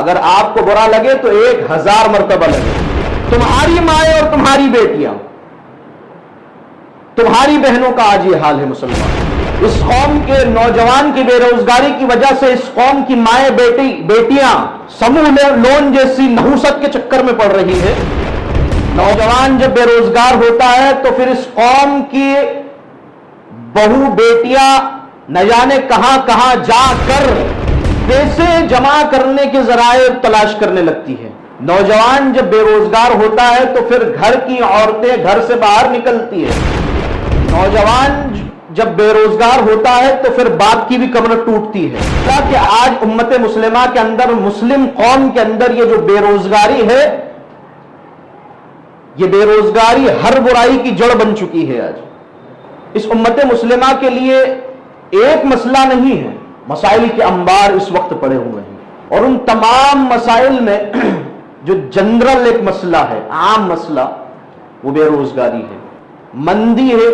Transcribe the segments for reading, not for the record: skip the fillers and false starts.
اگر آپ کو برا لگے تو 1000 مرتبہ لگے. تمہاری مائیں اور تمہاری بیٹیاں، تمہاری بہنوں کا آج یہ حال ہے مسلمان. اس قوم کے نوجوان کی بے روزگاری کی وجہ سے اس قوم کی مائیں بیٹیاں سموہ لون جیسی نحوست کے چکر میں پڑ رہی ہے. نوجوان جب بے روزگار ہوتا ہے تو پھر اس قوم کی بہو بیٹیاں نہ جانے کہاں کہاں جا کر پیسے جمع کرنے کے ذرائع تلاش کرنے لگتی ہے. نوجوان جب بے روزگار ہوتا ہے تو پھر گھر کی عورتیں گھر سے باہر نکلتی ہے. نوجوان جب بے روزگار ہوتا ہے تو پھر باپ کی بھی کمر ٹوٹتی ہے. کہ آج امت مسلمہ کے اندر، مسلم قوم کے اندر یہ جو بے روزگاری ہے، یہ بے روزگاری ہر برائی کی جڑ بن چکی ہے. آج اس امت مسلمہ کے لیے ایک مسئلہ نہیں ہے، مسائل کے انبار اس وقت پڑے ہوئے ہیں. اور ان تمام مسائل میں جو جنرل ایک مسئلہ ہے، عام مسئلہ، وہ بے روزگاری ہے، مندی ہے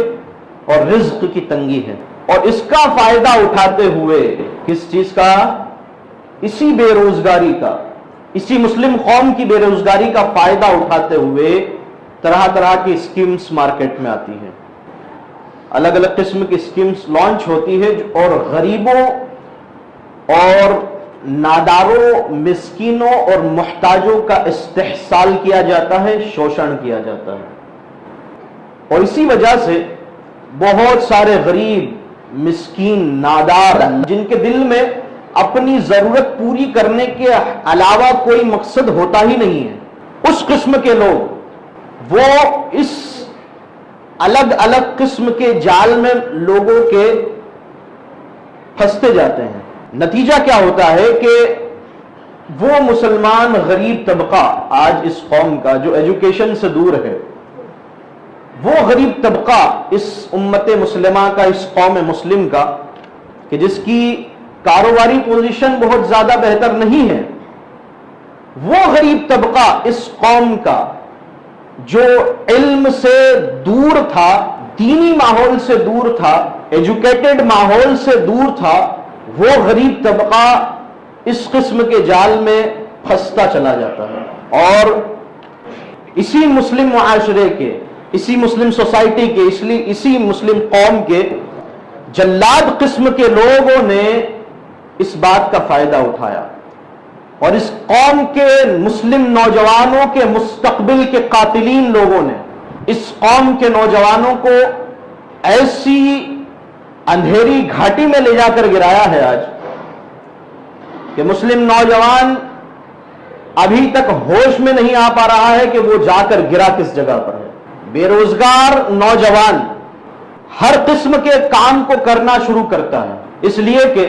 اور رزق کی تنگی ہے. اور اس کا فائدہ اٹھاتے ہوئے، کس چیز کا؟ اسی بے روزگاری کا، اسی مسلم قوم کی بے روزگاری کا فائدہ اٹھاتے ہوئے طرح طرح کی اسکیمز مارکیٹ میں آتی ہیں. الگ الگ قسم کی اسکیمز لانچ ہوتی ہے اور غریبوں اور ناداروں، مسکینوں اور محتاجوں کا استحصال کیا جاتا ہے، شوشن کیا جاتا ہے. اور اسی وجہ سے بہت سارے غریب، مسکین، نادار، جن کے دل میں اپنی ضرورت پوری کرنے کے علاوہ کوئی مقصد ہوتا ہی نہیں ہے، اس قسم کے لوگ وہ اس الگ الگ قسم کے جال میں لوگوں کے پھنستے جاتے ہیں. نتیجہ کیا ہوتا ہے کہ وہ مسلمان غریب طبقہ آج اس قوم کا جو ایجوکیشن سے دور ہے، وہ غریب طبقہ اس امت مسلمہ کا، اس قوم مسلم کا، کہ جس کی کاروباری پوزیشن بہت زیادہ بہتر نہیں ہے، وہ غریب طبقہ اس قوم کا جو علم سے دور تھا، دینی ماحول سے دور تھا، ایجوکیٹڈ ماحول سے دور تھا، وہ غریب طبقہ اس قسم کے جال میں پھنستا چلا جاتا ہے. اور اسی مسلم معاشرے کے، اسی مسلم سوسائٹی کے، اسی مسلم قوم کے جلاد قسم کے لوگوں نے اس بات کا فائدہ اٹھایا اور اس قوم کے مسلم نوجوانوں کے مستقبل کے قاتلین لوگوں نے اس قوم کے نوجوانوں کو ایسی اندھیری گھاٹی میں لے جا کر گرایا ہے آج کہ مسلم نوجوان ابھی تک ہوش میں نہیں آ پا رہا ہے کہ وہ جا کر گرا کس جگہ پر ہے. بے روزگار نوجوان ہر قسم کے کام کو کرنا شروع کرتا ہے، اس لیے کہ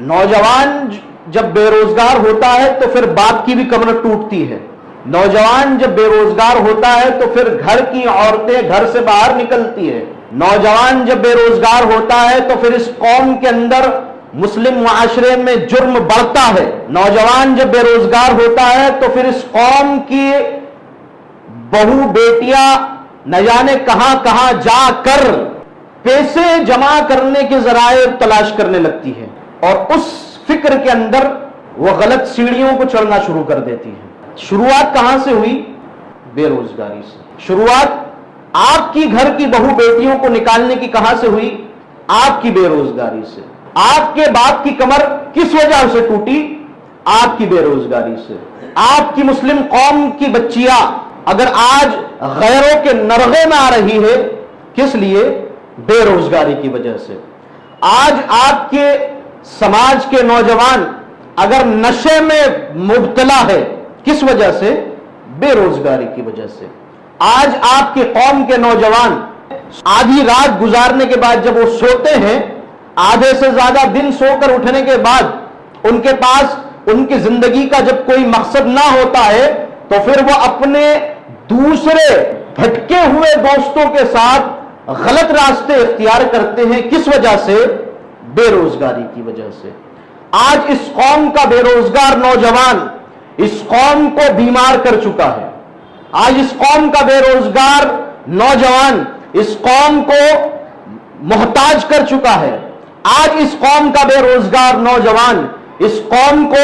نوجوان جب بے روزگار ہوتا ہے تو پھر باپ کی بھی کمر ٹوٹتی ہے. نوجوان جب بے روزگار ہوتا ہے تو پھر گھر کی عورتیں گھر سے باہر نکلتی ہے. نوجوان جب بے روزگار ہوتا ہے تو پھر اس قوم کے اندر، مسلم معاشرے میں جرم بڑھتا ہے. نوجوان جب بے روزگار ہوتا ہے تو پھر اس قوم کی بہو بیٹیاں نہ جانے کہاں کہاں جا کر پیسے جمع کرنے کے ذرائع تلاش کرنے لگتی ہے اور اس فکر کے اندر وہ غلط سیڑھیوں کو چڑھنا شروع کر دیتی ہے. شروعات کہاں سے ہوئی؟ بے روزگاری سے. شروعات آپ کی گھر کی بہو بیٹیوں کو نکالنے کی کہاں سے ہوئی؟ آپ کی بے روزگاری سے. آپ کے باپ کی کمر کس وجہ سے ٹوٹی؟ آپ کی بے روزگاری سے. آپ کی مسلم قوم کی بچیاں اگر آج غیروں کے نرغے میں آ رہی ہے، کس لیے؟ بے روزگاری کی وجہ سے. آج آپ کے سماج کے نوجوان اگر نشے میں مبتلا ہے، کس وجہ سے؟ بے روزگاری کی وجہ سے. آج آپ کے قوم کے نوجوان آدھی رات گزارنے کے بعد جب وہ سوتے ہیں، آدھے سے زیادہ دن سو کر اٹھنے کے بعد ان کے پاس ان کی زندگی کا جب کوئی مقصد نہ ہوتا ہے تو پھر وہ اپنے دوسرے بھٹکے ہوئے دوستوں کے ساتھ غلط راستے اختیار کرتے ہیں. کس وجہ سے؟ بے روزگاری کی وجہ سے. آج اس قوم کا بے روزگار نوجوان اس قوم کو بیمار کر چکا ہے. آج اس قوم کا بے روزگار نوجوان اس قوم کو محتاج کر چکا ہے. آج اس قوم کا بے روزگار نوجوان اس قوم کو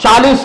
40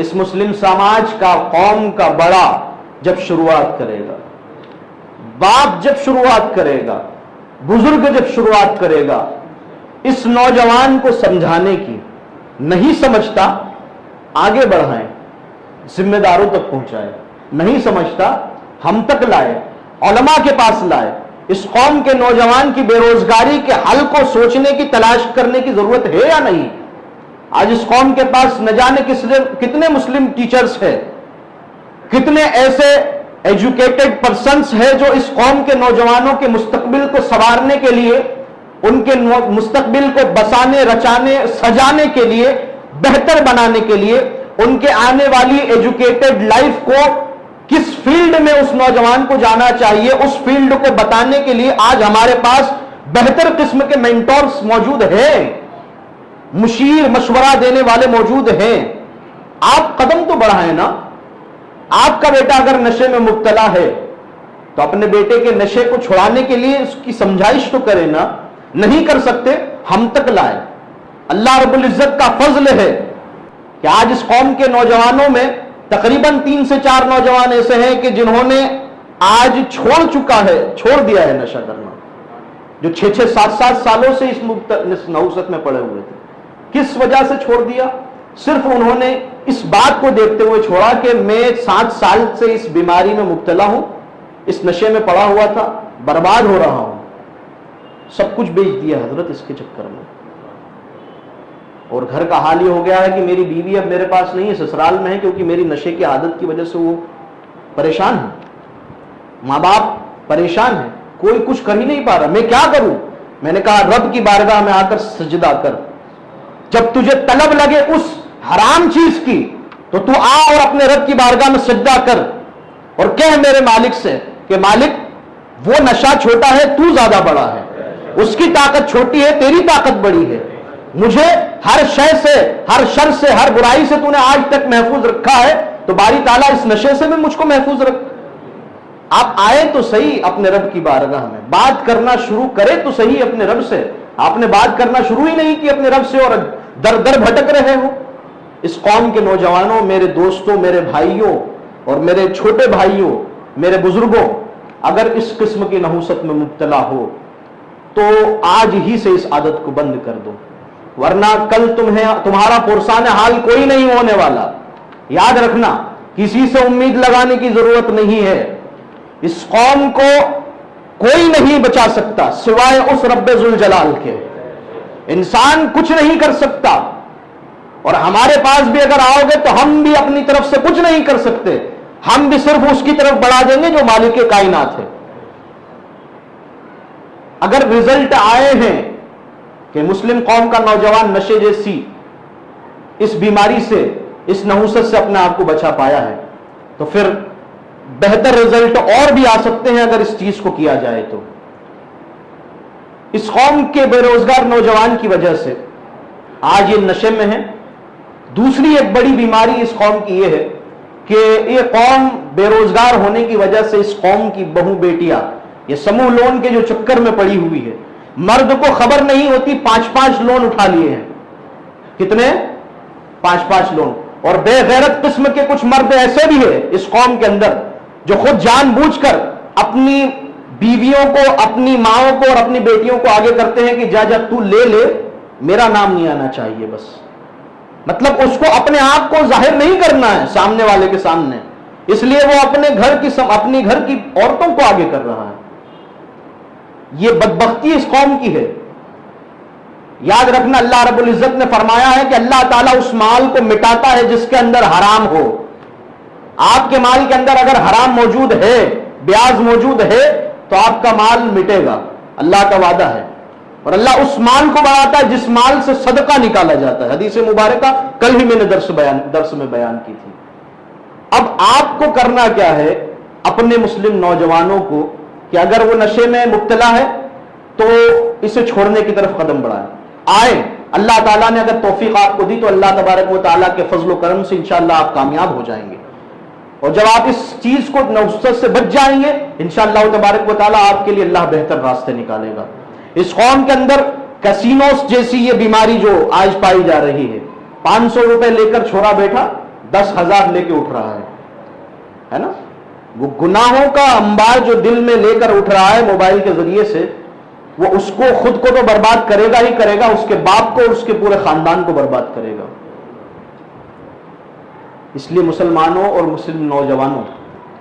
اس مسلم سماج کا، قوم کا بڑا جب شروعات کرے گا، باپ جب شروعات کرے گا، بزرگ جب شروعات کرے گا اس نوجوان کو سمجھانے کی، نہیں سمجھتا آگے بڑھائیں، ذمہ داروں تک پہنچائے، نہیں سمجھتا ہم تک لائے، علماء کے پاس لائے۔ اس قوم کے نوجوان کی بے روزگاری کے حل کو سوچنے کی، تلاش کرنے کی ضرورت ہے یا نہیں؟ آج اس قوم کے پاس نہ جانے کتنے مسلم ٹیچرز ہیں، کتنے ایسے ایجوکیٹڈ پرسنز ہیں جو اس قوم کے نوجوانوں کے مستقبل کو سنوارنے کے لیے، ان کے مستقبل کو بسانے، رچانے، سجانے کے لیے، بہتر بنانے کے لیے، ان کے آنے والی ایجوکیٹڈ لائف کو کس فیلڈ میں اس نوجوان کو جانا چاہیے، اس فیلڈ کو بتانے کے لیے آج ہمارے پاس بہتر قسم کے مینٹورز موجود ہیں، مشیر، مشورہ دینے والے موجود ہیں۔ آپ قدم تو بڑھائیں نا۔ آپ کا بیٹا اگر نشے میں مبتلا ہے تو اپنے بیٹے کے نشے کو چھڑانے کے لیے اس کی سمجھائش تو کریں نا۔ نہیں کر سکتے، ہم تک لائے۔ اللہ رب العزت کا فضل ہے کہ آج اس قوم کے نوجوانوں میں تقریباً 3 سے 4 نوجوان ایسے ہیں کہ جنہوں نے آج چھوڑ دیا ہے نشہ کرنا، جو 6 7 سالوں سے اس نحوست میں پڑے ہوئے تھے۔ کس وجہ سے چھوڑ دیا؟ صرف انہوں نے اس بات کو دیکھتے ہوئے چھوڑا کہ میں 7 سال سے اس بیماری میں مبتلا ہوں، اس نشے میں پڑا ہوا تھا، برباد ہو رہا ہوں، سب کچھ بیچ دیا حضرت اس کے چکر میں۔ اور گھر کا حال یہ ہو گیا ہے کہ میری بیوی اب میرے پاس نہیں ہے، سسرال میں ہے، کیونکہ میری نشے کی عادت کی وجہ سے وہ پریشان ہے، ماں باپ پریشان ہیں، کوئی کچھ کر ہی نہیں پا رہا، میں کیا کروں؟ میں نے کہا رب کی بارگاہ میں آ کر سجدہ کر، جب تجھے طلب لگے اس حرام چیز کی تو تو آ اور اپنے رب کی بارگاہ میں سجدہ کر اور کہہ میرے مالک سے کہ مالک وہ نشہ چھوٹا ہے، تو زیادہ بڑا ہے، اس کی طاقت چھوٹی ہے، تیری طاقت بڑی ہے، مجھے ہر شے سے، ہر شر سے، ہر برائی سے تو نے آج تک محفوظ رکھا ہے، تو باری تعالیٰ اس نشے سے بھی مجھ کو محفوظ رکھ۔ آپ آئے تو صحیح اپنے رب کی بارگاہ میں، بات کرنا شروع کرے تو صحیح اپنے رب سے۔ آپ نے بات کرنا شروع ہی نہیں کی اپنے رب سے اور در در بھٹک رہے ہو۔ اس قوم کے نوجوانوں، میرے دوستوں، میرے بھائیوں اور میرے چھوٹے بھائیوں، میرے بزرگوں، اگر اس قسم کی نحوست میں مبتلا ہو تو آج ہی سے اس عادت کو بند کر دو، ورنہ کل تمہارا پرسان حال کوئی نہیں ہونے والا۔ یاد رکھنا، کسی سے امید لگانے کی ضرورت نہیں ہے، اس قوم کو کوئی نہیں بچا سکتا سوائے اس رب ذوالجلال کے، انسان کچھ نہیں کر سکتا، اور ہمارے پاس بھی اگر آؤ گے تو ہم بھی اپنی طرف سے کچھ نہیں کر سکتے، ہم بھی صرف اس کی طرف بڑھا دیں گے جو مالک کائنات ہے۔ اگر رزلٹ آئے ہیں کہ مسلم قوم کا نوجوان نشے جیسی اس بیماری سے، اس نحوست سے اپنے آپ کو بچا پایا ہے، تو پھر بہتر رزلٹ اور بھی آ سکتے ہیں اگر اس چیز کو کیا جائے تو۔ اس قوم کے بے روزگار نوجوان کی وجہ سے آج یہ نشے میں ہے۔ دوسری ایک بڑی بیماری اس قوم کی یہ ہے کہ یہ قوم بے روزگار ہونے کی وجہ سے اس قوم کی بہو بیٹیاں یہ سموہ لون کے جو چکر میں پڑی ہوئی ہے، مرد کو خبر نہیں ہوتی 5 لون اٹھا لیے ہیں۔ کتنے؟ 5 لون۔ اور بے غیرت قسم کے کچھ مرد ایسے بھی ہیں اس قوم کے اندر جو خود جان بوجھ کر اپنی بیویوں کو، اپنی ماؤں کو اور اپنی بیٹیوں کو آگے کرتے ہیں کہ جا تو لے، میرا نام نہیں آنا چاہیے بس۔ مطلب اس کو اپنے آپ کو ظاہر نہیں کرنا ہے سامنے والے کے سامنے، اس لیے وہ اپنے گھر کی عورتوں کو آگے کر رہا ہے۔ یہ بدبختی اس قوم کی ہے۔ یاد رکھنا، اللہ رب العزت نے فرمایا ہے کہ اللہ تعالیٰ اس مال کو مٹاتا ہے جس کے اندر حرام ہو۔ آپ کے مال کے اندر اگر حرام موجود ہے، بیاج موجود ہے، تو آپ کا مال مٹے گا، اللہ کا وعدہ ہے۔ اور اللہ اس مال کو بڑھاتا ہے جس مال سے صدقہ نکالا جاتا ہے۔ حدیث مبارکہ کل ہی میں نے درس میں بیان کی تھی۔ اب آپ کو کرنا کیا ہے اپنے مسلم نوجوانوں کو کہ اگر وہ نشے میں مبتلا ہے تو اسے چھوڑنے کی طرف قدم بڑھائیں، آئیں۔ اللہ تعالیٰ نے اگر توفیق آپ کو دی تو اللہ تبارک و تعالیٰ کے فضل و کرم سے انشاءاللہ آپ کامیاب ہو جائیں گے، اور جب آپ اس چیز کو نحوست سے بچ جائیں گے انشاءاللہ تبارک و تعالیٰ آپ کے لیے اللہ بہتر راستے نکالے گا۔ اس قوم کے اندر کسینوز جیسی یہ بیماری جو آج پائی جا رہی ہے، 500 روپے لے کر چھوڑا بیٹھا 10,000 لے کے اٹھ رہا ہے نا؟ وہ گناہوں کا انبار جو دل میں لے کر اٹھ رہا ہے موبائل کے ذریعے سے، وہ اس کو خود کو تو برباد کرے گا ہی کرے گا، اس کے باپ کو اور اس کے پورے خاندان کو برباد کرے گا۔ اس لیے مسلمانوں اور مسلم نوجوانوں،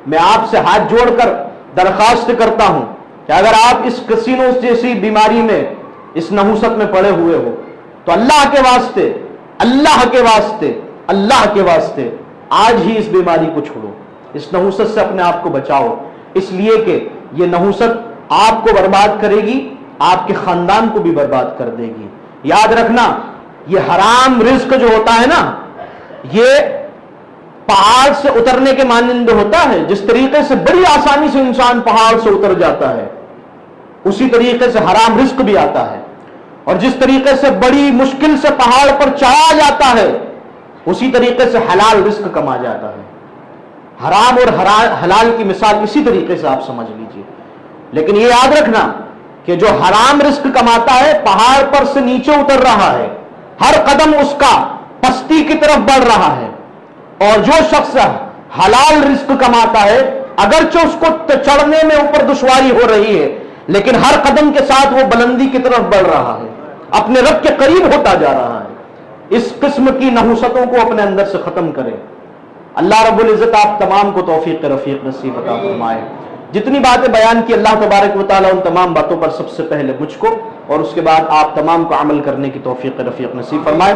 میں آپ سے ہاتھ جوڑ کر درخواست کرتا ہوں کہ اگر آپ اس کسینو جیسی بیماری میں، اس نحوست میں پڑے ہوئے ہو، تو اللہ کے واسطے، اللہ کے واسطے، اللہ کے واسطے آج ہی اس بیماری کو چھوڑو، اس نحوست سے اپنے آپ کو بچاؤ، اس لیے کہ یہ نحوست آپ کو برباد کرے گی، آپ کے خاندان کو بھی برباد کر دے گی۔ یاد رکھنا، یہ حرام رزق جو ہوتا ہے نا، یہ پہاڑ سے اترنے کے مانند ہوتا ہے۔ جس طریقے سے بڑی آسانی سے انسان پہاڑ سے اتر جاتا ہے، اسی طریقے سے حرام رزق بھی آتا ہے، اور جس طریقے سے بڑی مشکل سے پہاڑ پر چڑھا جاتا ہے، اسی طریقے سے حلال رزق کما جاتا ہے۔ حرام اور حلال کی مثال اسی طریقے سے آپ سمجھ لیجئے۔ لیکن یہ یاد رکھنا کہ جو حرام رزق کماتا ہے پہاڑ پر سے نیچے اتر رہا ہے، ہر قدم اس کا پستی کی طرف بڑھ رہا ہے، اور جو شخص حلال رزق کماتا ہے اگرچہ اس کو چڑھنے میں اوپر دشواری ہو رہی ہے، لیکن ہر قدم کے ساتھ وہ بلندی کی طرف بڑھ رہا ہے، اپنے رب کے قریب ہوتا جا رہا ہے۔ اس قسم کی نحوستوں کو اپنے اندر سے ختم کریں۔ اللہ رب العزت آپ تمام کو توفیق رفیق نصیب عطا فرمائے۔ جتنی باتیں بیان کی اللہ تبارک و تعالیٰ ان تمام باتوں پر سب سے پہلے مجھ کو اور اس کے بعد آپ تمام کو عمل کرنے کی توفیق رفیق نصیب فرمائے۔